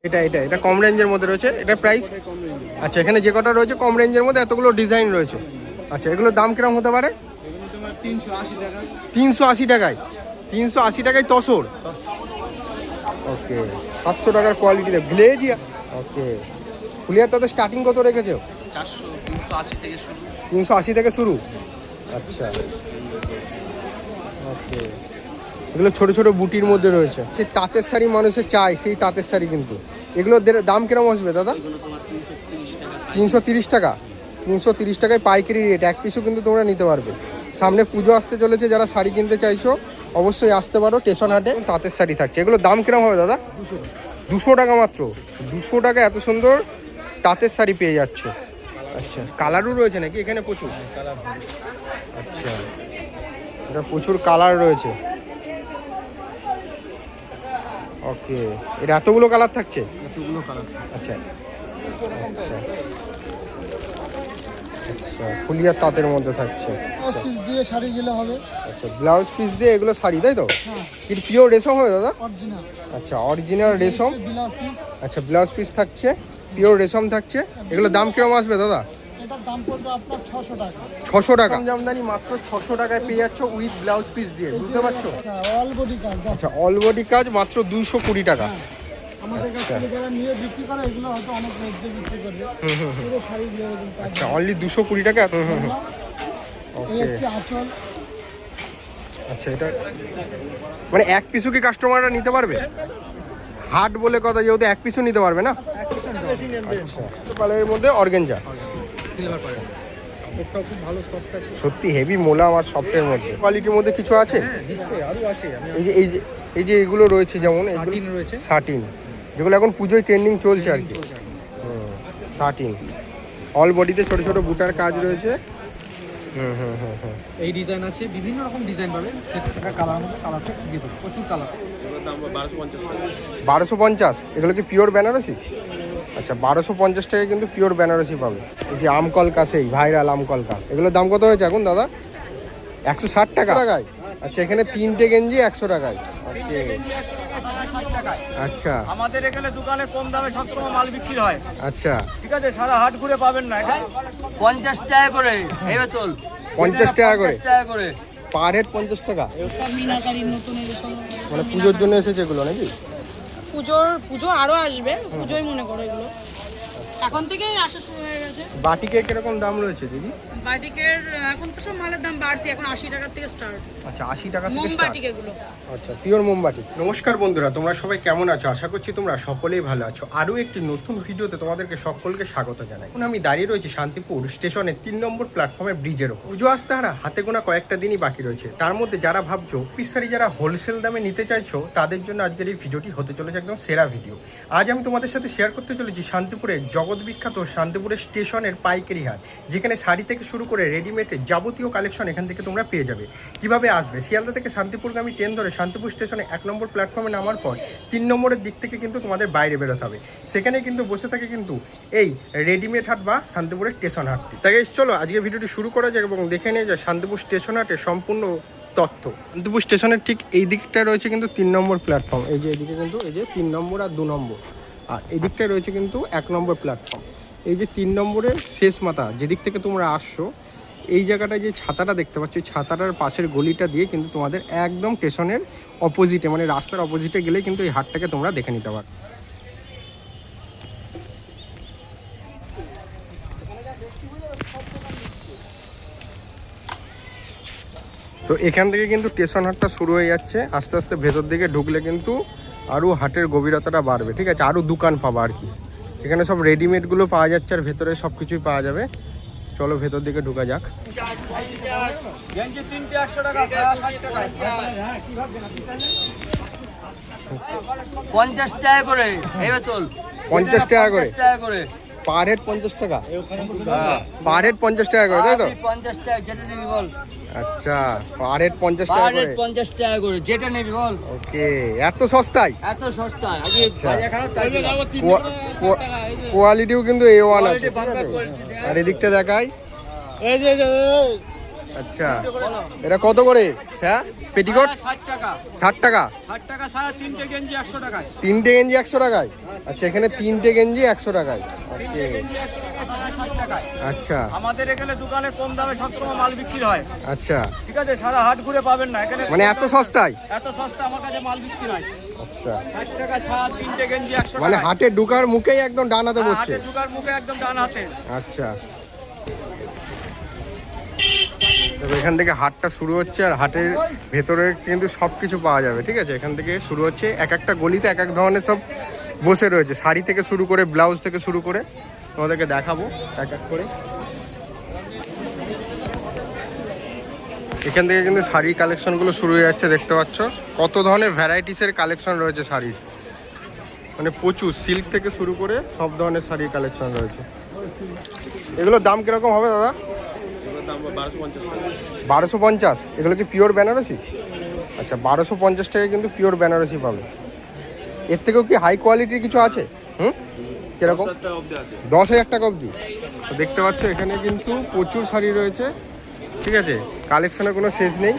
এটা কম রেঞ্জের মধ্যে রয়েছে। এটা প্রাইস আচ্ছা, এখানে যে কটা রয়েছে কম রেঞ্জের মধ্যে এতগুলো ডিজাইন রয়েছে। আচ্ছা, এগুলোর দাম কিরকম হতে পারে? 380 টাকায় 380 টাকায় তসর। ওকে, 700 টাকার কোয়ালিটিতে গ্লেজিয়া। ওকে, ফুলিয়ার তাতে স্টার্টিং কত রেখেছো? 380 থেকে শুরু। আচ্ছা, ওকে, এগুলো ছোট ছোট বুটির মধ্যে রয়েছে। সেই তাঁতের শাড়ি মানুষের চাই, সেই তাঁতের শাড়ি কিন্তু। এগুলোর দাম কিরকম আসবে দাদা? 330 টাকা 330 টাকায় পাইকারি রেট। এক পিসও কিন্তু তোমরা নিতে পারবে। সামনে পুজো আসতে চলেছে, যারা শাড়ি কিনতে চাইছো অবশ্যই আসতে পারো স্টেশন হাটে। তাঁতের শাড়ি থাকছে। এগুলোর দাম কিরকম হবে দাদা? 200 টাকা মাত্র। 200 টাকা এত সুন্দর তাঁতের শাড়ি পেয়ে যাচ্ছ। আচ্ছা, কালারও রয়েছে নাকি এখানে? প্রচুর। আচ্ছা, এটা প্রচুর কালার রয়েছে। ওকে, এটা এতগুলো কালার থাকছে? আচ্ছা আচ্ছা আচ্ছা, ফুলিয়ার তাঁতের মধ্যে থাকছে। পিস দিয়ে শাড়িগুলো হবে। আচ্ছা, ব্লাউজ পিস দিয়ে এগুলো শাড়ি, তাই তো? কি পিওর রেশম হবে দাদা? অরিজিনাল। আচ্ছা, অরিজিনাল রেশম। Blouse piece. আচ্ছা, ব্লাউজ পিস থাকছে, পিওর রেশম থাকছে। এগুলো দাম কিরকম আসবে দাদা? এটার দাম পড়বে আপনার 600 টাকা। 600 টাকা জামদানি মাত্র 600 টাকায় পেয়ে যাচ্ছ উইথ ব্লাউজ পিস দিয়ে, বুঝতে পারছো? অল বডি কাজ। আচ্ছা, অল বডি কাজ মাত্র 220 টাকা। আমাদের কাছ থেকে যারা নিয়ে বিক্রি করে এগুলো হয়তো অনেক রেটে বিক্রি করবে। পুরো শাড়ি দিয়ে এরকম কাজ। আচ্ছা, অনলি 220 টাকা। এই হচ্ছে আঁচল। আচ্ছা, এটা মানে এক পিসও কি কাস্টমাররা নিতে পারবে? হাট বলে কথা, যেহেতু এক পিসও নিতে পারবে না। আচ্ছা, কালারের মধ্যে অর্গানজা, সিলভার পাড়ে কাপড়টাও খুব ভালো, সফট আছে। সত্যি হেভি মোলা আর সফটের মধ্যে। কোয়ালিটির মধ্যে কিছু আছে? নিশ্চয়ই আরও আছে। এই যে এগুলো রয়েছে, যেমন শার্টিন রয়েছে, শার্টিন, যেগুলো এখন পুজোয় ট্রেন্ডিং চলছে আর কি। শার্টিন অল বডিতে ছোট ছোট বুটার কাজ রয়েছে। এই ডিজাইন আছে, বিভিন্ন রকম ডিজাইন পাবে। সেটা কালার মধ্যে কালার সেট দিয়ে দেবো, প্রচুর কালার। 1250। এগুলো কি পিওর বেনারসি? আচ্ছা, 1250 টাকায় কিন্তু পিওর বেনারসি পাবে। এই যে আমকলকা, সেই ভাইরাল আমকলকা, এগুলোর দাম কত হয়েছে এখন দাদা? 160 টাকায়। আচ্ছা, এখানে 3টে গেঞ্জি 100 টাকায়। আচ্ছা, আমাদের এখানে দোকানে কম দামে সবসময় মাল বিক্রি হয়। আচ্ছা, ঠিক আছে, সারা হাট ঘুরে পাবেন না। 50 টাকা করে এই বোতল, 50 টাকা করে করে পার হেড। 50 টাকা সব মিনাকারির নতুন এসব মানে পুজোর জন্য এসেছে এগুলো নাকি? পুজো আরো আসবে, পুজোই মনে করো এগুলো এখন থেকেই আসা শুরু হয়ে গেছে। বাটিকের কিরকম দাম রয়েছে দিদি? বাটিকের এখন তো সব মালের দাম বাড়তি, এখন 80 টাকার থেকে স্টার্ট। আচ্ছা, 80 টাকা থেকে মোমবাটিক start। এগুলো। আচ্ছা, পিওর মোমবাটি। নমস্কার বন্ধুরা, তোমরা সবাই কেমন আছো? আশা করছি তোমরা সকলেই ভালো আছো। আরও একটি নতুন ভিডিওতে তোমাদেরকে সকলকে স্বাগত জানাই। এখন আমি দাঁড়িয়ে রয়েছি শান্তিপুর স্টেশনের 3 নম্বর প্ল্যাটফর্মে ব্রিজের ওপর। পুজো আসতে হাতে গোনা কয়েকটা দিনই বাকি রয়েছে। তার মধ্যে যারা ভাবছো পিস শাড়ি যারা হোলসেল দামে নিতে চাইছো, তাদের জন্য আজকের এই ভিডিওটি হতে চলেছে একদম সেরা ভিডিও। আজ আমি তোমাদের সাথে শেয়ার করতে চলেছি শান্তিপুরের জগৎ বিখ্যাত শান্তিপুরের স্টেশনের পাইকারি হাট, যেখানে শাড়ি থেকে শুরু করে রেডিমেডের যাবতীয় কালেকশন এখান থেকে তোমরা পেয়ে যাবে। কিভাবে আসবে? শিয়ালদা থেকে শান্তিপুরগামী ট্রেন ধরে শান্তিপুর স্টেশনে 1 নম্বর প্ল্যাটফর্মে নামার পর 3 নম্বরের দিক থেকে কিন্তু তোমাদের বাইরে বেরোতে হবে। সেখানে কিন্তু বসে থাকে কিন্তু এই রেডিমেড হাট বা শান্তিপুরের স্টেশন হাটটি। তাই চলো আজকে ভিডিওটি শুরু করা যাক এবং দেখে নিয়ে যায় শান্তিপুর স্টেশন হাটের সম্পূর্ণ তথ্য। শান্তিপুর স্টেশনের ঠিক এই দিকটা রয়েছে কিন্তু 3 নম্বর প্ল্যাটফর্ম। এই যে এদিকে কিন্তু এই যে 3 নম্বর আর 2 নম্বর, আর এই দিকটায় রয়েছে কিন্তু 1 নম্বর প্ল্যাটফর্ম। এই যে 3 নম্বরের শেষ মাথা যেদিক থেকে তোমরা আসছো, এই জায়গাটায় যে ছাতাটা দেখতে পাচ্ছ, এই ছাতাটার পাশের গলিটা দিয়ে কিন্তু তোমাদের একদম স্টেশনের অপোজিটে, মানে রাস্তার অপোজিটে গেলে কিন্তু এই হাটটাকে তোমরা দেখে নিতে পারো। তো এখান থেকে কিন্তু স্টেশন হাটটা শুরু হয়ে যাচ্ছে। আস্তে আস্তে ভেতর দিকে ঢুকলে কিন্তু আরও হাটের গভীরতাটা বাড়বে। ঠিক আছে, আরও দোকান পাবা আর কি। এখানে সব রেডিমেডগুলো পাওয়া যাচ্ছে আর ভেতরে সব কিছুই পাওয়া যাবে। চলো ভেতর দিকে ঢোকা যাক। 50 টাকা করে এই বোতল, 50 টাকা করে পার হেড। 50 টাকা পার হেড, 50 টাকা করে, তাই তো? 50 টাকা যেটা নিবি বল। আচ্ছা, পার হেড 50 টাকা করে। 50 টাকা করে যেটা নিবি বল। ওকে, এত সস্তায়? এত সস্তা আজকে বাজার খারাপ, তাই কোয়ালিটিও কিন্তু A1 আছে। আর এদিকটা দেখাই, এই যে আচ্ছা, এটা কত করে স্যার পেটিকোট? 60 টাকা 60 টাকা। 60 টাকা সারা তিনটে গেঞ্জি 100 টাকায়। তিনটে গেঞ্জি 100 টাকায়। আচ্ছা, এখানে তিনটে গেঞ্জি 100 টাকায়। তিনটে গেঞ্জি 100 টাকা সারা 60 টাকায়। আচ্ছা আমাদের এখানে দোকানে কম দামে সবসময় মাল বিক্রি হয়, আচ্ছা, ঠিক আছে? সারা হাট ঘুরে পাবেন না এখানে, মানে এত সস্তায়? এত সস্তা আমার কাছে মাল বিক্রি হয়। আচ্ছা, 60 টাকা ছাড়া তিনটে গেঞ্জি 100 মানে টাকা। হাটে ঢুকার মুখেই একদম ডানাতে পড়ছে। হাটে ঢুকার মুখে একদম ডান হাতে। আচ্ছা, তবে এখান থেকে হাটটা শুরু হচ্ছে, আর হাটের ভেতরে কিন্তু সব কিছু পাওয়া যাবে, ঠিক আছে? এখান থেকে শুরু হচ্ছে, এক একটা গলিতে এক এক ধরনের সব বসে রয়েছে, শাড়ি থেকে শুরু করে ব্লাউজ থেকে শুরু করে তোমাদেরকে দেখাবো এক এক করে। এখান থেকে কিন্তু শাড়ির কালেকশনগুলো শুরু হয়ে যাচ্ছে, দেখতে পাচ্ছ কত ধরনের ভ্যারাইটিসের কালেকশন রয়েছে শাড়ির, মানে প্রচুর, সিল্ক থেকে শুরু করে সব ধরনের শাড়ির কালেকশন রয়েছে। এগুলোর দাম কিরকম হবে দাদা? 1250। এগুলো কি পিওর বেনারসি? আচ্ছা, 1250 টাকায় কিন্তু পিওর বেনারসি পাবে। এর থেকেও কি হাই কোয়ালিটির কিছু আছে? কিরকম? 10,000 টাকা অবধি। তো দেখতে পাচ্ছ এখানে কিন্তু প্রচুর শাড়ি রয়েছে, ঠিক আছে? কালেকশনের কোনো শেষ নেই।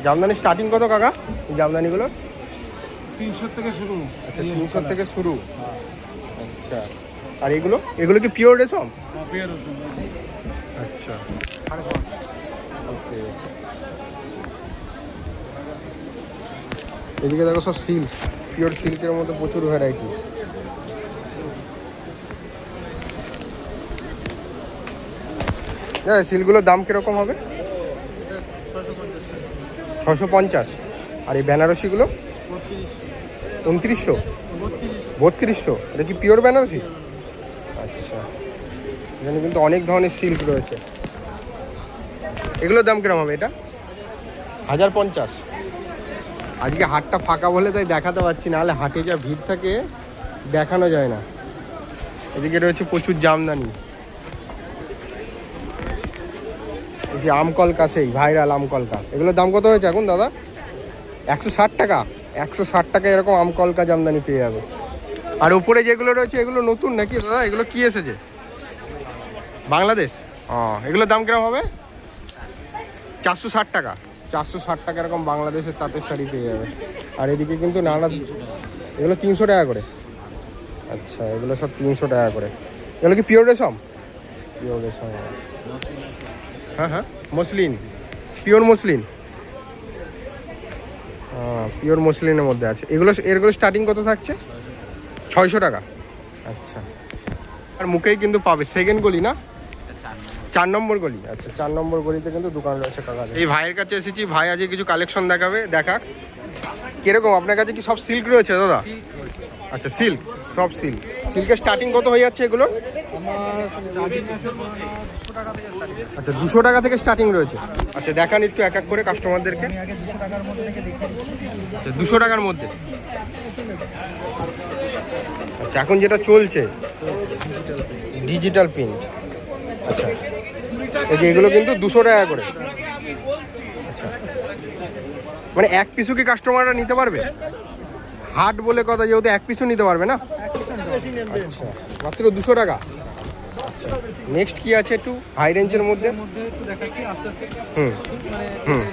জামদানি স্টার্টিং কত কাকা এই জামদানিগুলো? 300 থেকে শুরু। আচ্ছা, 300 থেকে শুরু। আচ্ছা, আর এগুলো এগুলো কি পিওর রেশম? আচ্ছা, ওকে। এদিকে দেখো সব সিল্ক, পিওর সিল্কের মধ্যে প্রচুর ভ্যারাইটিস। হ্যাঁ, সিল্কগুলোর দাম কিরকম হবে? 650। আর এই বেনারসিগুলো 2900, 3200। এটা কি পিওর বেনারসি? আচ্ছা, এখানে কিন্তু অনেক ধরনের সিল্ক রয়েছে। এগুলোর দাম কিরকম হবে? এটা 1050। আজকে হাটটা ফাঁকা বলে তাই দেখাতে পারছি, নাহলে হাটে যা ভিড় থাকে দেখানো যায় না। এদিকে রয়েছে প্রচুর জামদানি, এই যে আমকলকা, সেই ভাইরাল আমকলকা। এগুলোর দাম কত হয়েছে এখন দাদা? 160 টাকা। 160 টাকা এরকম আমকলকা জামদানি পেয়ে যাবে। আর উপরে যেগুলো রয়েছে এগুলো নতুন নাকি দাদা? এগুলো কি এসেছে? বাংলাদেশ? এগুলোর দাম কিরকম হবে? 460 টাকা। 460 টাকা এরকম বাংলাদেশের তাঁতের শাড়ি পেয়ে যাবে। আর এদিকে কিন্তু নানা, এগুলো 300 টাকা করে। আচ্ছা, এগুলো সব 300 টাকা করে। এগুলো কি পিওর রেশম? পিওর রেশম। হ্যাঁ হ্যাঁ, মসলিন, পিওর মসলিন। পিওর মসলিনের মধ্যে আছে এগুলো স্টার্টিং কত থাকছে? 600 টাকা। আচ্ছা, আর মুখেই কিন্তু পাবে, সেকেন্ড গলি না, 4 নম্বর গলি। আচ্ছা, 4 নম্বর গলিতে কিন্তু দোকান রয়েছে কাকা। এই ভাইয়ের কাছে এসেছি, ভাই আজকে কিছু কালেকশন দেখাবে, দেখাক কিরকম। আপনার কাছে কি সব সিল্ক রয়েছে দাদা? আচ্ছা, সিল্ক, সব সিল্ক। সিল্কের স্টার্টিং কত হয়ে যাচ্ছে এগুলো? আচ্ছা, 200 টাকা থেকে স্টার্টিং রয়েছে। আচ্ছা, দেখান একটু এক এক করে কাস্টমারদেরকে। 200 টাকার মধ্যে। আচ্ছা, এখন যেটা চলছে ডিজিটাল প্রিন্ট। আচ্ছা, এই যে এগুলো কিন্তু 200 টাকা করে। আচ্ছা, মানে এক পিসও কি কাস্টমাররা নিতে পারবে? হাট বলে কথা, যেহেতু এক পিসও নিতে পারবে না। আচ্ছা, মাত্র 200 টাকা। আচ্ছা, নেক্সট কি আছে একটু হাই রেঞ্জের মধ্যে? একটু দেখাচ্ছি আস্তে আস্তে। হুম মানে হুম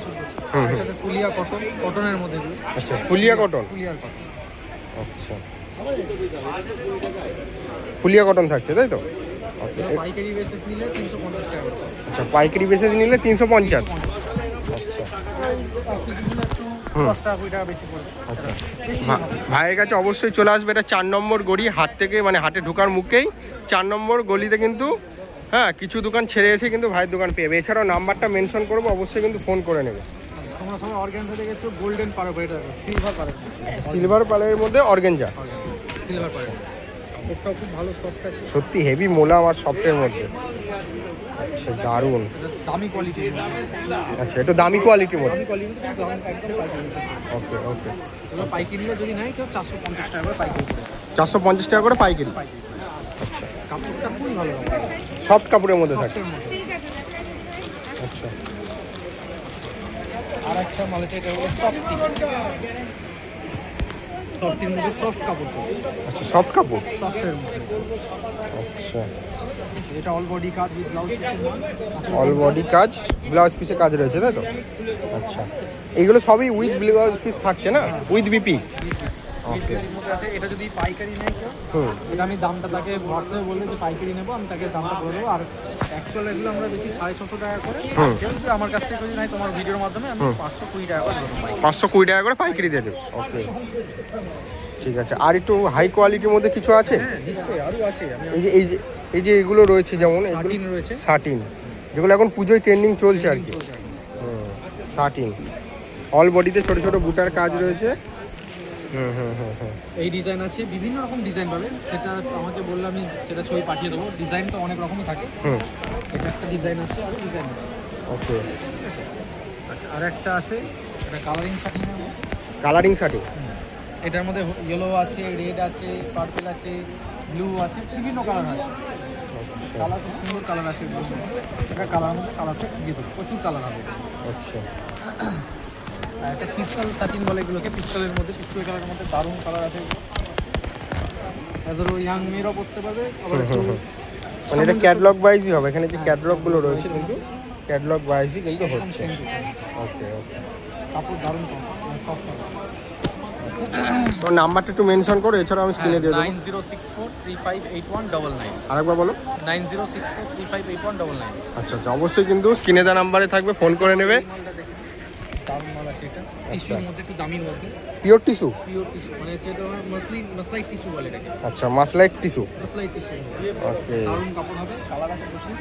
হুম। এটাতে ফুলিয়া কটন, কটনের মধ্যে এগুলো। আচ্ছা, ফুলিয়া কটন। ফুলিয়ার কটন। আচ্ছা, ফুলিয়া কটন থাকছে তাই তো? ওকে। এটা পাইকারি বেসিস নিলে 350 টাকা করে। আচ্ছা, পাইকারি বেসিস নিলে 350। আচ্ছা, একটু 10 টাকা 20 টাকা বেশি পড়বে। আচ্ছা, ভাইয়ের কাছে অবশ্যই চলে আসবে। এটা 4 নম্বর গলি, হাট থেকে মানে হাটে ঢোকার মুখেই 4 নম্বর গলিতে কিন্তু, হ্যাঁ, কিছু দোকান ছেড়ে এসে কিন্তু ভাইয়ের দোকান পেয়ে। এছাড়াও নাম্বারটা মেনশন করবো, অবশ্যই কিন্তু ফোন করে নেবে। তোমরা সবাই অর্গানজা দেখেছো, গোল্ডেন পারো, এটা সিলভার পারো। সিলভার পালের মধ্যে অর্গানজা। সিলভার পারো, ওটাও খুব ভালো সফট আছে, সত্যি হেভি মোলা আমার সফটের মধ্যে। আচ্ছা, দারুণ। দামি কোয়ালিটি। আচ্ছা, একটু দামি কোয়ালিটির মধ্যে। দামি কোয়ালিটি একদম পাইকারি। ওকে ওকে। এগুলো পাইকারি নিলে যদি নাই কেউ 450 টাকা করে পাইকারি। 450 টাকা করে পাইকারি। আচ্ছা, কাপড়টা খুবই ভালো, সফট কাপড়ের মধ্যে থাকে। সফটের মধ্যে। আচ্ছা, আর একটা মাল আছে, এটা হলো সফটের মধ্যে সফট কাপড়, আচ্ছা সফট কাপড়, সফটের মধ্যে। আচ্ছা এটা অল বডি কাজ উইথ ব্লাউজ পিসের মাল। অল বডি কাজ, ব্লাউজ পিসে কাজ রয়েছে তাই তো? আচ্ছা এইগুলো সবই উইথ ব্লাউজ পিস থাকছে না, উইথ বিপি? ওকে। এর মধ্যে আছে, এটা যদি পাইকারি নেয় কেউ, হুম এটা আমি দামটা তাকে হোয়াটসঅ্যাপে বললে যে পাইকারি নেবো, আমি তাকে দামটা করে দেবো। আর অ্যাকচুয়াল এগুলো আমরা বেশি 650 টাকা করে, যেহেতু আমার কাছ থেকে যদি নাই তোমার ভিডিওর মাধ্যমে আমি 520 টাকা করে দেবো পাইকারি। 520 টাকা করে পাইকারি দিয়ে দেবো। ওকে ঠিক আছে। আর একটু হাই কোয়ালিটির মধ্যে কিছু আছে? হ্যাঁ নিশ্চয়ই আরও আছে। আমি এই যে এগুলো রয়েছে, যেমন এগুলো শার্টিন রয়েছে, শার্টিন, যেগুলো এখন পুজোয় ট্রেন্ডিং চলছে আর কি। চলছে আর কি। শার্টিন অল বডিতে ছোট ছোট বুটার কাজ রয়েছে। হুম হুম হুম হুম এই ডিজাইন আছে, বিভিন্ন রকম ডিজাইন পাবে, সেটা আমাকে বললে আমি সেটা ছবি পাঠিয়ে দেবো। ডিজাইন তো অনেক রকমই থাকে, হুম এটা একটা ডিজাইন আছে, আরও ডিজাইন আছে। ওকে। আচ্ছা আর একটা আছে, এটা কালারিং শার্টিনের মধ্যে। কালারিং শার্টিং, এটার মধ্যে ইয়েলো আছে, রেড আছে, পার্পল আছে, ব্লু আছে, বিভিন্ন কালার হয়। কালার খুব সুন্দর কালার আছে এগুলো। এটা কালার মধ্যে কালার সেট দিয়ে দেবো, প্রচুর কালার হবে। আচ্ছা আর একটা পিস্টল শার্টিন বলে এগুলোকে, পিস্টলের মধ্যে, পিস্টল কালারের মধ্যে দারুণ কালার আছে এগুলো। ধরো ইয়াং মেয়েরাও পড়তে পারবে, আবার একটু মানে এটা ক্যাটালগ ওয়াইজই হবে, এখানে যে ক্যাটালগুলো রয়েছে কিন্তু ক্যাটালগ ওয়াইজই কিন্তু এরকম হচ্ছে। Same to same. Okay okay. কাপড় দারুণ সফট কাপড়। তো নাম্বারটা একটু মেনশন করো, এছাড়াও আমি স্ক্রিনে দিয়ে দেবো। 9064358199, আরেকবার বলো। 9064358199। আচ্ছা আচ্ছা, অবশ্যই কিন্তু স্ক্রিনে দেওয়া নাম্বারে থাকবে, ফোন করে নেবে। দারুণ মাল আছে এটা, টিস্যুর মধ্যে, একটু দামির মধ্যে, পিওর টিস্যু, পিওর টিস্যু, মানে হচ্ছে তোমার মাসলাইট টিস্যু বলে এটাকে, আচ্ছা মাসলাইট টিস্যু। মাসলাইট টিস্যু। ওকে দারুণ কাপড় হবে, কালার আছে প্রচুর।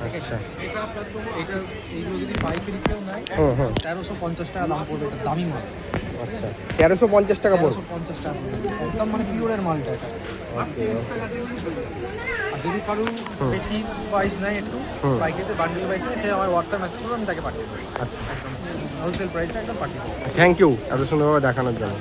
আচ্ছা এটা এইগুলো যদি পাইকারি কেউ নেয়, হুম হুম 1350 টাকা দাম পড়বে, এটা দামি মাল। আচ্ছা 1350 টাকা পড়বে। 1350 টাকা পড়বে, একদম মানে পিওরের মালটা এটা। ওকে আর যদি কারো বেশি প্রাইস নেয়, একটু পাইকারিতে বান্ডেল প্রাইস নেয়, সে আমার হোয়াটসঅ্যাপ মেসেজ করবে, আমি তাকে পাঠিয়ে দেবো। আচ্ছা একদম হোলসেল প্রাইসটা একদম পাঠিয়ে দেবো। থ্যাংক ইউ এত সুন্দরভাবে দেখানোর জন্য।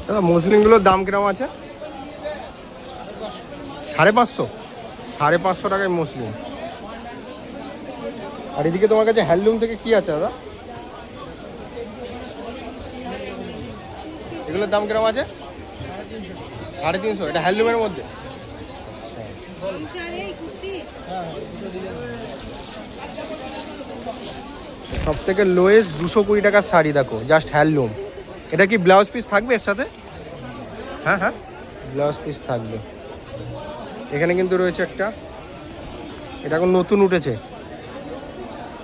দাদা মসলিনগুলোর দাম কিরকম আছে? 550, 550 টাকায় মসলিন। আর এদিকে তোমার কাছে হ্যান্ডলুম থেকে কি আছে দাদা? এগুলোর দাম কিরকম আছে? 350। এটা হ্যান্ডলুমের মধ্যে? সব থেকে লোয়েস্ট 220 টাকার শাড়ি দেখো, জাস্ট হ্যান্ডলুম। এটা কি ব্লাউজ পিস থাকবে এর সাথে? হ্যাঁ হ্যাঁ ব্লাউজ পিস থাকবে। এখানে কিন্তু রয়েছে একটা, এটা এখন নতুন উঠেছে।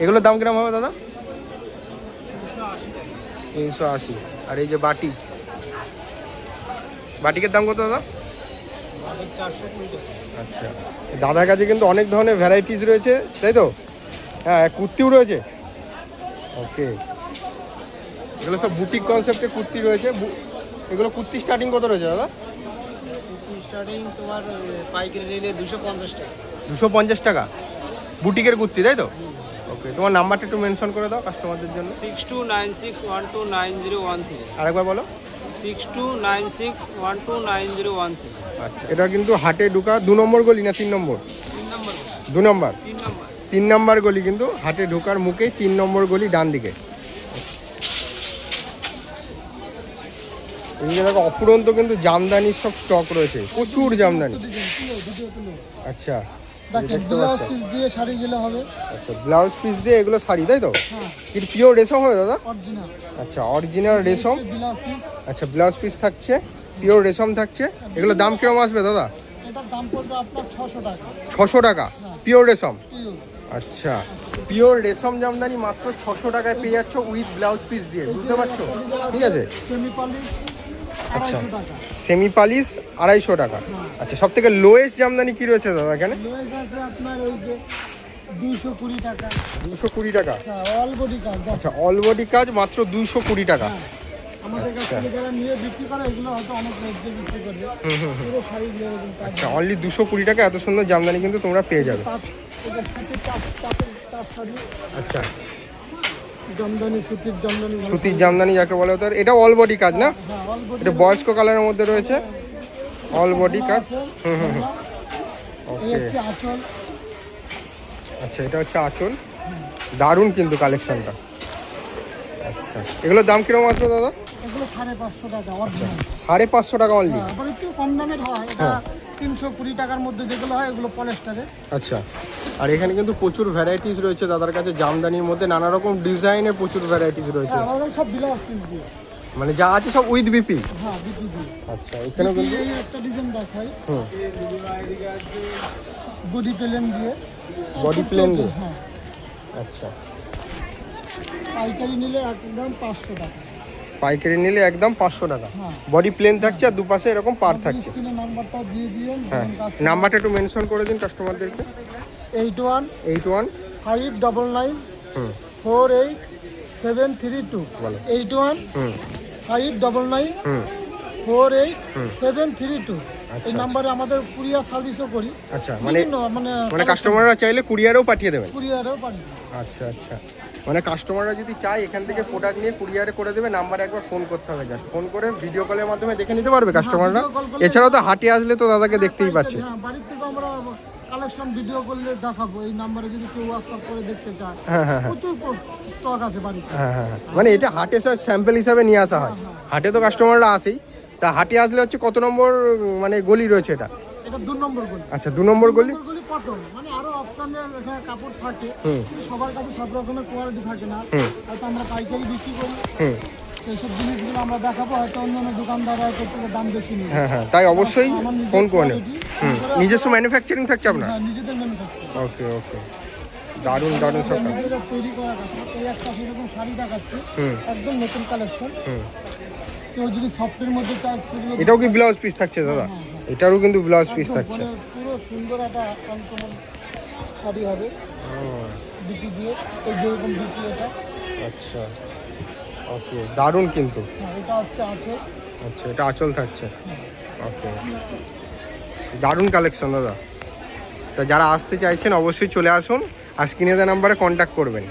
এগুলোর দাম কিরকম হবে দাদা? 380। আর এই যে বাটি, বাটিকের দাম কত দাদা? 420 টাকা। আচ্ছা, দাদার কাছে কিন্তু অনেক ধরনের ভ্যারাইটিস রয়েছে তাই তো? হ্যাঁ কুর্তিও রয়েছে। ওকে, এগুলো সব বুটিক কনসেপ্টে কুর্তি রয়েছে। এগুলো কুর্তি স্টার্টিং কত রয়েছে দাদা? স্টার্টিং তোমার পাইকারি নিলে 250 টাকা। 250 টাকা বুটিকের কুর্তি তাই তো? ওকে, তোমার নাম্বারটা একটু মেনশন করে দাও কাস্টমারদের জন্য। 6296129013। আরেকবার বলো। 6296129013। আচ্ছা, এটা কিন্তু হাটে ঢুকা 2 নম্বর গলি না 3 নম্বর? 2 নম্বর। 3 নম্বর গলি, কিন্তু হাটে ঢোকার মুখেই 3 নম্বর গলি ডান দিকে। এদিকে দেখো অপুরন্ত কিন্তু জামদানির সব স্টক রয়েছে, প্রচুর জামদানি। আচ্ছা দেখেন ব্লাউজ পিস দিয়ে শাড়ি গেলে হবে। আচ্ছা, ব্লাউজ পিস দিয়ে এগুলো শাড়ি তাই তো? হ্যাঁ কি পিওর রেশম হবে দাদা? অরিজিনাল। আচ্ছা, অরিজিনাল রেশম। Blouse piece. আচ্ছা, ব্লাউজ পিস থাকছে, পিওর রেশম থাকছে। এগুলোর দাম কিরকম আসবে দাদা? এটার দাম পড়বে আপনার 600 টাকা। 600 টাকা পিওর রেশম? পিওর। আচ্ছা, পিওর রেশম জামদানি মাত্র 600 টাকায় পেয়ে যাচ্ছ উইথ ব্লাউজ পিস দিয়ে, বুঝতে পারছো? ঠিক আছে, সেমি পলিশ আচ্ছা 250 টাকা। সেমি পালিশ 250 টাকা। আচ্ছা, সব থেকে লোয়েস্ট জামদানি কি রয়েছে দাদা এখানে? লোয়েস আছে আপনার ওই যে 220 টাকা। 220 টাকা। অল বডি কাজ। আচ্ছা, অল বডি কাজ মাত্র 220 টাকা। আমাদের কাছ থেকে যারা নিয়ে বিক্রি করে এগুলো হয়তো অনেক রেটে বিক্রি করবে পুরো শাড়িগুলো এরকম কাজ। আচ্ছা, অনলি 220 টাকা এত সুন্দর জামদানি কিন্তু তোমরা পেয়ে যাবে। তাঁত এটা সুতির তাঁত শাড়ি, আচ্ছা, জামদানি, সুতির জামদানি, সুতির জামদানি যাকে বলে ওদের, এটা অল বডি কাজ না? হ্যাঁ অল বডি এটা বয়স্ক কালারের মধ্যে রয়েছে, অল বডি কাজ। আছে। এই ওকে, হচ্ছে আঁচল, আচ্ছা এটা হচ্ছে আঁচল। দারুণ কিন্তু কালেকশনটা। আচ্ছা, এগুলোর দাম কিরকম আসবে দাদা? এগুলো 550 টাকা অরিজিনাল। 550 টাকা অনলি? আবার একটু কম দামের হয়, এটা 320 টাকার মধ্যে যেগুলো হয় এগুলো পলিস্টারের। আচ্ছা, আর এখানে কিন্তু প্রচুর ভ্যারাইটিস রয়েছে দাদার কাছে জামদানির মধ্যে, নানা রকম ডিজাইনের প্রচুর ভ্যারাইটিস রয়েছে। হ্যাঁ আমাদের সব ব্লাউজ পিস দিয়ে, মানে যা আছে সব উইথ বিপি। হ্যাঁ বিপি দিয়ে। আচ্ছা, এখানেও কিন্তু এই একটা ডিজাইন দেখাই, হুম, বডি প্লেন দিয়ে। বডি প্লেন দিয়ে। হ্যাঁ, আচ্ছা, পাইকারি নিলে একদম 500 টাকা। পাইকারি নিলে একদম 500 টাকা। হ্যাঁ। বডি প্লেন থাকছে আর দুপাশে এরকম পার থাকছে। স্ক্রিনে নাম্বারটা দিয়ে দিয়েন। হ্যাঁ, নাম্বারটা একটু মেনশন করে দিন কাস্টমারদেরকে। 81 81 599 হুম 48732। বলো। 81 হুম 599 হুম 48732। আচ্ছা, এই নাম্বারে আমাদের কুরিয়ার সার্ভিসও করি। আচ্ছা, মানে বিভিন্ন মানে কাস্টমাররা চাইলে কুরিয়ারেও পাঠিয়ে দেবেন? কুরিয়ারেও পারি। আচ্ছা আচ্ছা, মানে কাস্টমাররা যদি চায় এখান থেকে প্রোডাক্ট নিয়ে কুরিয়ারে করে দেবে, নাম্বারে একবার ফোন করতে হবে, জাস্ট ফোন করে ভিডিও কলের মাধ্যমে দেখে নিতে পারবে কাস্টমাররা। video call করলে- এছাড়াও তো হাটে আসলে তো দাদাকে দেখতেই পাচ্ছে। হ্যাঁ, বাড়ির থেকে আমরা কালেকশন ভিডিও করলে দেখাবো। এই নাম্বারে যদি কেউ হোয়াটসঅ্যাপ করে দেখতে চায়, হ্যাঁ হ্যাঁ হ্যাঁ প্রচুর স্টক আছে বাড়িতে। হ্যাঁ হ্যাঁ, মানে এটা হাটে স্যার স্যাম্পল হিসাবে নিয়ে আসা হয়। হাটে তো কাস্টমাররা আসেই, তা হাটে আসলে হচ্ছে কত নম্বর মানে গলি রয়েছে এটা? এটা 2 নম্বর গলি। আচ্ছা, 2 নম্বর গলি। গলি কটন, মানে আরো অপশনে এখানে কাপড় থাকে, হুম। কিন্তু সবার কাছে সব রকমের কোয়ালিটি থাকে না। হুম। হয়তো আমরা পাইকারি বিক্রি করি, হুম এইসব জিনিসগুলো আমরা দেখাবো, হয়তো অন্যান্য দোকানদাররা করতে দাম বেশি নেই। হ্যাঁ হ্যাঁ, তাই অবশ্যই আমার নিজের ফোন করে নেব। quality, হুম, নিজেরা- নিজস্ব ম্যানুফ্যাকচারিং থাকছে আপনার? হ্যাঁ, নিজেদের ম্যানুফ্যাকচার। ওকে ওকে, দারুণ দারুণ সব। নিজেরা তৈরি করা কাছে। এই একটা সেরকম শাড়ি দেখাচ্ছে, হুম একদম নতুন কালেকশন। হুম, কেউ যদি সফটের মধ্যে চায় সেগুলো এটাও কি ব্লাউজ পিস থাকছে দাদা? এটারও কিন্তু ব্লাউজ পিস একদম থাকছে। মানে পুরো সুন্দর একটা আনকমন শাড়ি হবে হুম, বিপি দিয়ে। এই যেরকম বিপি এটা, আচ্ছা ওকে, দারুণ কিন্তু। হ্যাঁ এটা হচ্ছে আঁচল। আচ্ছা, এটা আঁচল থাকছে। ওকে, দারুণ কালেকশন দাদা। তা যারা আসতে চাইছেন অবশ্যই চলে আসুন, আর স্ক্রিনে দেওয়া নাম্বারে কন্ট্যাক্ট করবেন।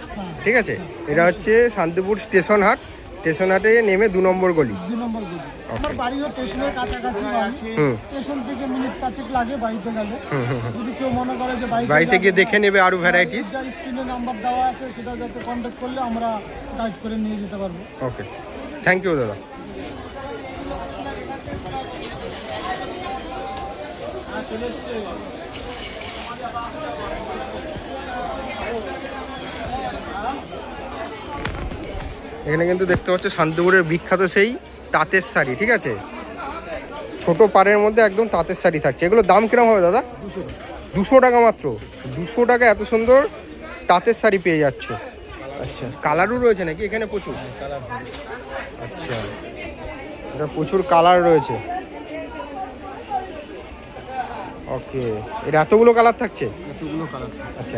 ঠিক আছে, এটা হচ্ছে শান্তিপুর স্টেশন হাট। স্টেশন হাটে নেমে 2 নম্বর গলি। 2 নম্বর গলি। আমার বাড়িও স্টেশনের কাছাকাছি বাড়ি। হুম স্টেশন থেকে মিনিট 5 লাগে বাড়িতে গেলে। হুম হুম হুম। যদি কেউ মনে করে যে বাড়িতে গিয়ে দেখে নেবে আরো ভ্যারাইটিস। যার স্ক্রিনে নাম্বার দেওয়া আছে সেটা যাতে কন্ট্যাক্ট করলে আমরা গাইড করে নিয়ে যেতে পারবো। ওকে, থ্যাংক ইউ দাদা। এখানে কিন্তু দেখতে পাচ্ছ শান্তিপুরের বিখ্যাত সেই তাঁতের শাড়ি। ঠিক আছে, ছোট পাড়ের মধ্যে একদম তাঁতের শাড়ি থাকছে। এগুলোর দাম কিরকম হবে দাদা? 200 টাকা মাত্র। 200 টাকা এত সুন্দর তাঁতের শাড়ি পেয়ে যাচ্ছ। আচ্ছা, কালারও রয়েছে নাকি এখানে? প্রচুর। আচ্ছা, এটা প্রচুর কালার রয়েছে। ওকে, এর এতগুলো কালার থাকছে? আচ্ছা,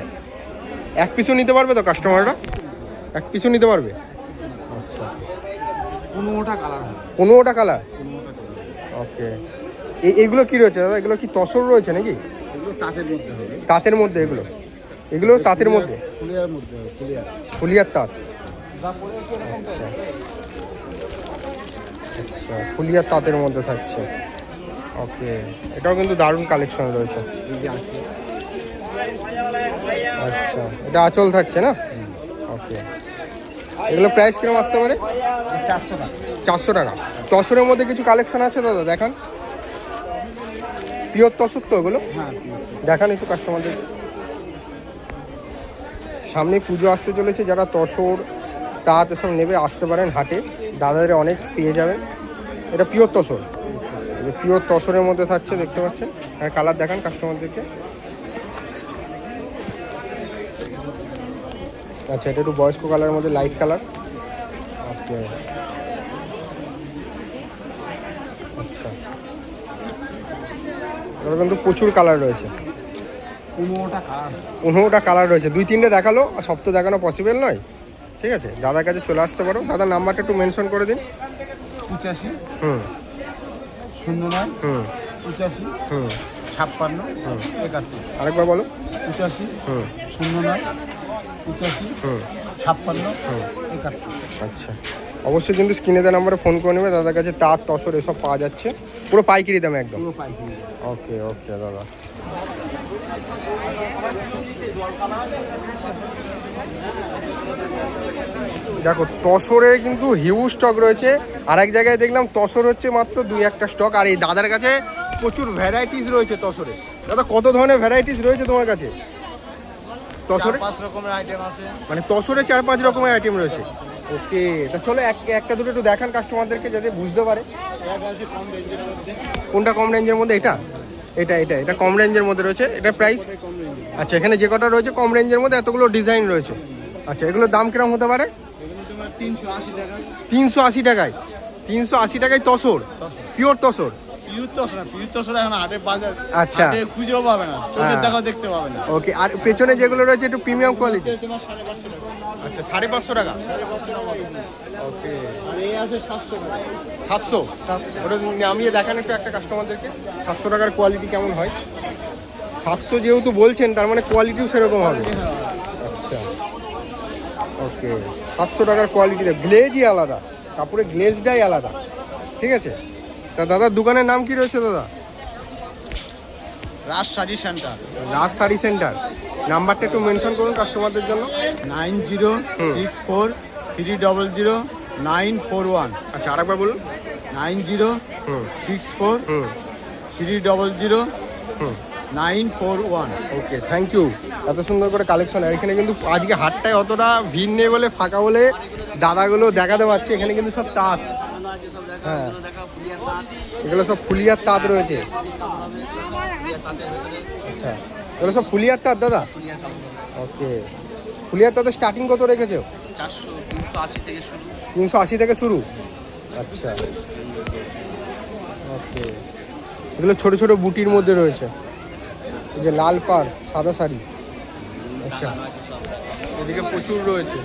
এক পিসও নিতে পারবে তো কাস্টমাররা? এক পিসও নিতে পারবে? আচ্ছা, 15টা কালার। ওকে, এগুলো কি রয়েছে দাদা? এগুলো কি তসর রয়েছে নাকি? তাঁতের মধ্যে এগুলো তাঁতের মধ্যে? ফুলিয়ার তাঁত। আচ্ছা আচ্ছা, ফুলিয়ার তাঁতের মধ্যে থাকছে। ওকে, এটাও কিন্তু দারুণ কালেকশন রয়েছে। আচ্ছা, এটা আঁচল থাকছে না? ওকে, এগুলো প্রাইস কিরকম আসতে পারে? 400 টাকা। তসরের মধ্যে কিছু কালেকশন আছে দাদা, দেখান। পিওর তসর তো ওগুলো? দেখান একটু কাস্টমারদের। সামনে পুজো আসতে চলেছে, যারা তসর তাঁত এসব নেবে আসতে পারেন হাটে, দাদাদের অনেক পেয়ে যাবেন। এটা পিওর তসর, পিওর তসরের মধ্যে থাকছে, দেখতে পাচ্ছেন। আর কালার দেখান কাস্টমারদেরকে। আচ্ছা, এটা একটু বয়স্ক কালারের মধ্যে, লাইট কালার। ওকে, আচ্ছা, এবার কিন্তু প্রচুর কালার রয়েছে। 15টা কালার রয়েছে। 2-3টে দেখালো, আর সব তো দেখানো পসিবল নয়। ঠিক আছে, দাদার কাছে চলে আসতে পারো। দাদার নাম্বারটা একটু মেনশন করে দিন। 85 হুম 09 হুম 85 হুম 56 71 আরেকবার বলো। 85 হুম 09 85 হুম 56 71। আচ্ছা, অবশ্যই কিন্তু স্ক্রিনে দেওয়া নাম্বারে ফোন করে নেবে। দাদার কাছে তাঁত তসর এসব পাওয়া যাচ্ছে পুরো পাইকারি দামে একদম। পুরো পাইকারি। ওকে ওকে দাদা। দেখো তসরের কিন্তু হিউজ স্টক রয়েছে। আর এক জায়গায় দেখলাম তসর হচ্ছে মাত্র 2-1টা স্টক। আর এই দাদার কাছে প্রচুর ভ্যারাইটিস রয়েছে তসরে। দাদা কত ধরনের ভ্যারাইটিস রয়েছে তোমার কাছে তসরে? 5 রকমের আইটেম আছে। মানে তসরে 4-5 রকমের আইটেম রয়েছে। ওকে, তা চলো একটা দুটো একটু দেখান কাস্টমারদেরকে যাতে বুঝতে পারে। এটা আছে কম রেঞ্জের মধ্যে। কোনটা কম রেঞ্জের মধ্যে? এটা এটা এটা এটা কম রেঞ্জের মধ্যে রয়েছে। এটার প্রাইস? কম রেঞ্জের। আচ্ছা, এখানে যে কটা রয়েছে কম রেঞ্জের মধ্যে এতগুলো ডিজাইন রয়েছে। আচ্ছা, এগুলোর দাম কিরকম হতে পারে? এগুলো তোমার 380 টাকা। 380 টাকায়? 380 টাকায় তসর, পিওর তসর? পিওর তসর না, পিওর তসর এখন হাটে বাজার আচ্ছা। হাটে খুঁজেও পাবে না, চোখের হ্যাঁ। দেখাও দেখতে পাবে না। ওকে, আর পেছনে যেগুলো রয়েছে একটু প্রিমিয়াম কোয়ালিটি? তোমার 550 টাকা। আচ্ছা, 550 টাকা। 550 টাকা। ওকে, আর এই আছে 700 টাকা। 700? ওটা নামিয়ে দেখান একটু একটা কাস্টমারদেরকে 700 টাকার কোয়ালিটি কেমন হয়। 700 যেহেতু বলছেন তার মানে কোয়ালিটিও সেরকম হবে। আচ্ছা, ওকে, 700 টাকার কোয়ালিটিতে গ্লেজই আলাদা, কাপড়ের গ্লেজটাই আলাদা। ঠিক আছে, তা দাদার দোকানের নাম কি রয়েছে দাদা? রাজ শাড়ি সেন্টার। রাজ শাড়ি সেন্টার। নাম্বারটা একটু মেনশন করুন কাস্টমারদের জন্য। 9064000941। আচ্ছা, আরেকবার বলুন। 9064000941। ওকে, থ্যাংক ইউ। এত সুন্দর করে কালেকশন। আর এখানে কিন্তু আজকে হাটটায় অতটা ভিড় নেই বলে, ফাঁকা বলে দাদাগুলো দেখাতে পারছি। এখানে কিন্তু সব তাঁত, হ্যাঁ এগুলো সব ফুলিয়ার তাঁত রয়েছে। আচ্ছা, এগুলো সব ফুলিয়ার তাঁত দাদা? ওকে, ফুলিয়ার তাঁতের স্টার্টিং কত রেখেছো? 380 থেকে শুরু। আচ্ছা, ওকে, এগুলো ছোট ছোট বুটির মধ্যে রয়েছে। এই যে লাল পাড় সাদা শাড়ি। আচ্ছা, এদিকে প্রচুর রয়েছে।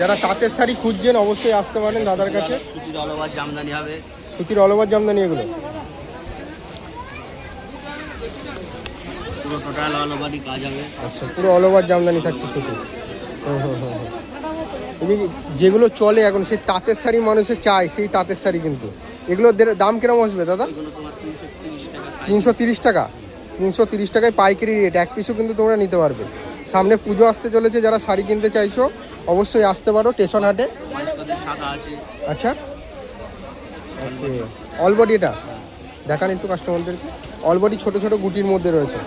যারা তাঁতের শাড়ি খুঁজছেন অবশ্যই আসতে পারেন দাদার কাছে। সুতির অলওভার জামদানি হবে। সুতির অলওভার জামদানি এগুলো? পুরো টোটাল অলওভারই কাজ হবে। আচ্ছা, পুরো অলওভার জামদানি থাকছে সুতি। এই যে যেগুলো চলে এখন সেই তাঁতের শাড়ি মানুষের চায়, সেই তাঁতের শাড়ি কিন্তু। এগুলোর দাম কিরকম আসবে দাদা? এগুলো তোমার 330 টাকা। 330 টাকা? 330 টাকায় পাইকারি রেট। এক পিসও কিন্তু তোমরা নিতে পারবে। সামনে পুজো আসতে চলেছে, যারা শাড়ি কিনতে চাইছো অবশ্যই আসতে পারো স্টেশন হাটে। বয়স্কদের শাখা আছে। আচ্ছা, ওকে, অল বডি এটা দেখান একটু কাস্টমারদেরকে। অল বডি ছোটো ছোটো গুটির মধ্যে রয়েছে।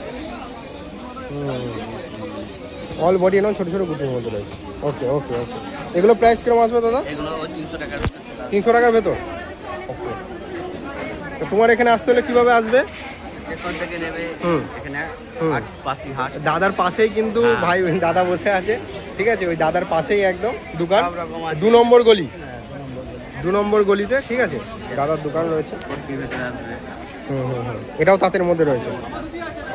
অল বডি নয়, ছোটো ছোটো গুটির মধ্যে রয়েছে। ওকে ওকে ওকে, এগুলো প্রাইস কিরকম আসবে দাদা? এগুলো 300 টাকার। 300 টাকার ভেতর? ওকে, তো তোমার এখানে আসতে হলে কীভাবে আসবে? স্টেশন থেকে নেবে। হুম। এখানে হুম। পাশি হাট। দাদার পাশেই কিন্তু হ্যাঁ। ভাই দাদা বসে আছে। ঠিক আছে, ওই দাদার পাশেই একদম দোকান। সব রকম আছে। 2 নম্বর গলি। 2 নম্বর গলিতে, ঠিক আছে, দাদার দোকান রয়েছে। ভর্তির ভেতরে আসবে। এটাও তাঁতের মধ্যে রয়েছে।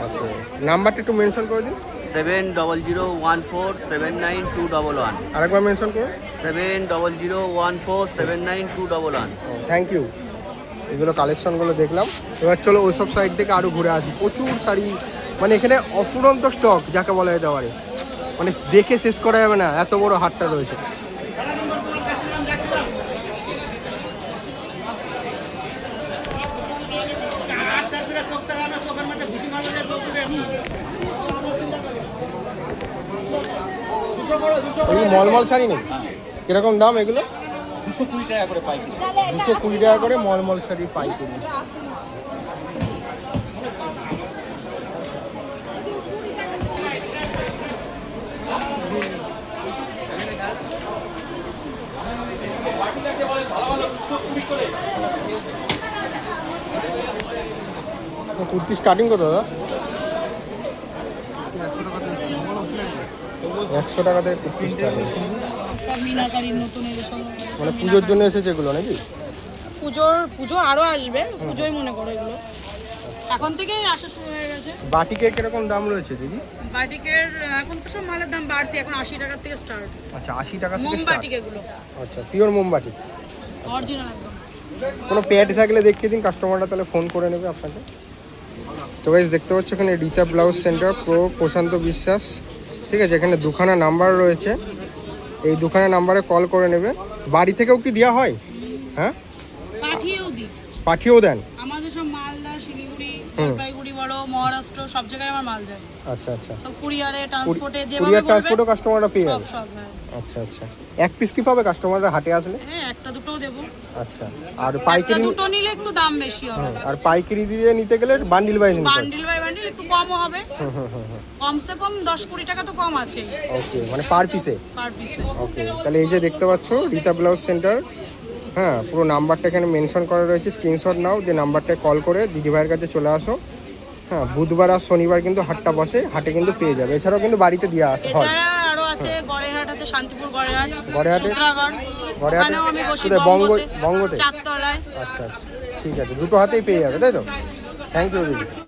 ওকে, নাম্বারটা একটু মেনশন করে দিন। 7001479211। আরেকবার মেনশন করুন। 7001479211। Thank you. এগুলো কালেকশনগুলো দেখলাম। এবার চলো ওই সব সাইড থেকে আরও ঘুরে আসি। প্রচুর শাড়ি, মানে এখানে অফুরন্ত স্টক যাকে বলা যেতে পারে। মানে দেখে শেষ করা যাবে না, এত বড় হাটটা রয়েছে। এগুলো মলমল শাড়ি নেই? কিরকম দাম এগুলো? 220 টাকা করে পাইকারি। 220 টাকা করে মলমল শাড়ি পাইকারি। কুর্তি স্টার্টিং কত দাদা? 100 টাকা থেকে কুর্তি স্টার্টিং। সব মিনাকারির নতুন এসব। মানে পুজোর জন্য এসেছে এগুলো নাকি? পুজো আরো আসবে, পুজোই মনে করো এগুলো। এখন থেকেই আসা শুরু হয়ে গেছে। বাটিকের কিরকম দাম রয়েছে দিদি? বাটিকের এখন তো সব মালের দাম বাড়তি, এখন 80 টাকার থেকে স্টার্ট। আচ্ছা 80 টাকা থেকে স্টার্ট। মোমবাটিক এগুলো আচ্ছা পিওর মোমবাটি। অরিজিনাল একদম। কোনো প্যাড থাকলে দেখিয়ে দিন, কাস্টমাররা তাহলে ফোন করে নেবে আপনাকে। তো গাইস দেখতে পাচ্ছ এখানে রীতা ব্লাউজ সেন্টার প্রো প্রশান্ত বিশ্বাস, ঠিক আছে। এখানে দুখানা নাম্বার রয়েছে, এই দুখানা নাম্বারে কল করে নেবে। বাড়ি থেকেও কি দেওয়া হয়? হ্যাঁ পাঠিয়েও দিই, পাঠিয়েও দেন? আমাদের সব মালদা, শিলিগুড়ি, জলপাইগুড়ি, বড় মহারাষ্ট্র সব জায়গায় আমার মাল যায়। আচ্ছা আচ্ছা, তো কুরিয়ারে, ট্রান্সপোর্টে যেভাবে কুরিয়ার বলবে ট্রান্সপোর্টও কাস্টমাররা পেয়ে সব যাবে? সব হ্যাঁ। আচ্ছা আচ্ছা, এক পিস কি পাবে কাস্টমাররা হাটে আসলে? হ্যাঁ একটা দুটোও দেবো। আচ্ছা, আর একটা পাইকারি দুটো নিলে একটু দাম বেশি হবে, আর পাইকারি দিয়ে নিতে গেলে বান্ডিল ওয়াইজ নিতে হবে। বান্ডিল বাই বান্ডিল একটু কমও হবে। কমসে কম 10-20 টাকা তো কম আছে ওকে, মানে পার পিসে? পার পিসে। ওকে, তাহলে এই যে দেখতে পাচ্ছ রীতা ব্লাউজ সেন্টার, হ্যাঁ পুরো নাম্বারটা এখানে মেনশন করা রয়েছে, স্ক্রিনশট নাও, যে নাম্বারটায় কল করে দিদিভাইয়ের কাছে চলে আসো। হ্যাঁ বুধবার আর শনিবার কিন্তু হাটটা বসে, হাটে কিন্তু পেয়ে যাবে। এছাড়াও কিন্তু বাড়িতে দেওয়া হয়। এছাড়া আরো আছে গড়েরহাট আছে, শান্তিপুর গড়েরহাট, গড়েরহাটে? সূত্রাগড়, গড়েরহাটে? ওখানেও আমি বসি কোথায়? বঙ্গতে? চারতলায়। আচ্ছা আচ্ছা, ঠিক আছে, দুটো হাতেই পেয়ে যাবে তাই তো? থ্যাংক ইউ দিদি।